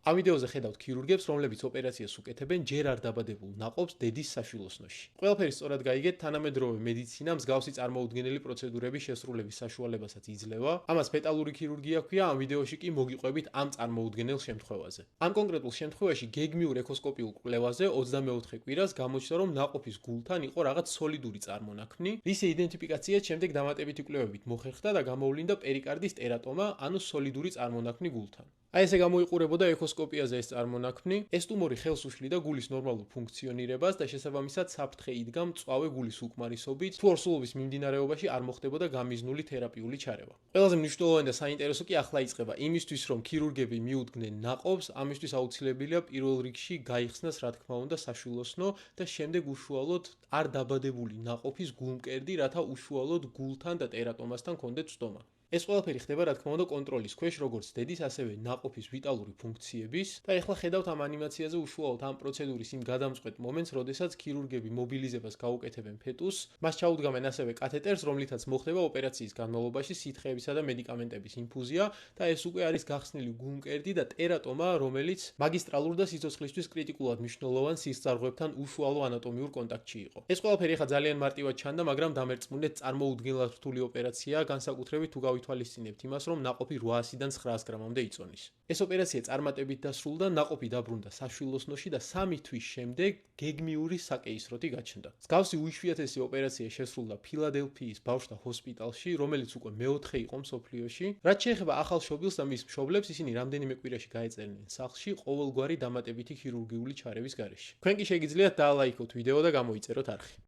ამ ვიდეოზე ხედავთ ქირურგებს, რომლებიც ოპერაციას უკეთებენ ჯერ არ დაბადებულ ნაყოფს დედის საშვილოსნოში. ყველაფერი სწორად გაიგეთ, თანამედროვე მედიცინა მსგავსი წარმოუდგენელი პროცედურების შესრულების საშუალებასაც იძლევა. ამას ფეტალური ქირურგია ჰქვია, ამ ვიდეოში კი მოგიყვებით ამ წარმოუდგენელ შემთხვევაზე. ამ კონკრეტულ შემთხვევაში გეგმიურ ექოსკოპიულ კვლევაზე 24 კვირას გამოჩნდა, რომ ნაყოფის გულთან იყო რაღაც სოლიდური წარმონაქმნი, რის იდენტიფიკაციაც შემდეგ დამატებითი კვლევებით მოხერხდა და გამოვლინდა პერიკარდის ტერატომა, ანუ სოლიდური წარმონაქმნი გულთან. აი ესე გამოიყურებოდა ექოსკოპიაზე ეს წარმონაქმნი. ეს ტუმორი ხელს უშლიდა გულის ნორმალურ ფუნქციონირებას და შესაბამისად საფრთხე იდგა მწვავე გულის უკმარისობით, თუ ორსულობის მიმდინარეობაში არ მოხდებოდა გამიზნული თერაპიული ჩარევა. ყველაზე მნიშვნელოვანი და საინტერესო კი ახლა იწყება. იმისთვის, რომ ქირურგები მიუდგნენ ნაყოფს, ამისთვის აუცილებელია პირველ რიგში გაიხსნას, რა თქმა უნდა, საშვილოსნო და შემდეგ უშუალოდ არ დაბადებული ნაყოფის გულმკერდი, რათა უშუალოდ გულთან და ტერატომასთან კონდეთ ცდომა. ეს ყველაფერი ხდება, რა თქმა უნდა, კონტროლის ქვეშ, როგორც დედის, ასევე ნაყოფის ვიტალური ფუნქციების და ეხლა ხედავთ ამ ანიმაციაზე უშუალოდ ამ პროცედურის იმ გადამწყვეტ მომენტს, როდესაც ქირურგები მობილიზებას გაუკეთებენ ფეტუსს, მას ჩაუდგამენ ასევე კათეტერს, რომლითაც მოხდება ოპერაციის განმავლობაში სითხეებისა და მედიკამენტების ინფუზია და ეს უკვე არის გახსნილი გულმკერდი და ტერატომა, რომელიც მაგისტრალურ და სიცოცხლისთვის კრიტიკულად მნიშვნელოვან სისწარღვებთან უშუალო ანატომიურ კონტაქტში იყო. ეს ყველაფერი ახლა ძალიან მარტივად ჩანდა, მაგრამ დამერწმუნდეთ, წარმოუდგენლად რთული ოპერაციაა, განსაკუთრებით თუ ვითვალისწინებთ იმას, რომ ნაყოფი 800-დან 900 გრამამდე იწონის. ეს ოპერაცია წარმატებით დასრულდა, ნაყოფი დაბრუნდა საშვილოსნოში და 3 თვის შემდეგ გეგმიური საკეისროთი გაჩნდა. მსგავსი უიშვიათესი ოპერაცია შესრულდა ფილადელფიის ბავშვთა ჰოსპიტალში, რომელიც უკვე მეოთხე იყო მსოფლიოში. რაც შეეხება ახალ შობილს და მის მშობლებს, ისინი რამდენიმე კვირაში გაეწერნენ სახლში ყოველგვარი დამატებითი ქირურგიული ჩარევის გარეშე. თქვენ კი შეგიძლიათ დაალაიქოთ ვიდეო და გამოიწეროთ არხი.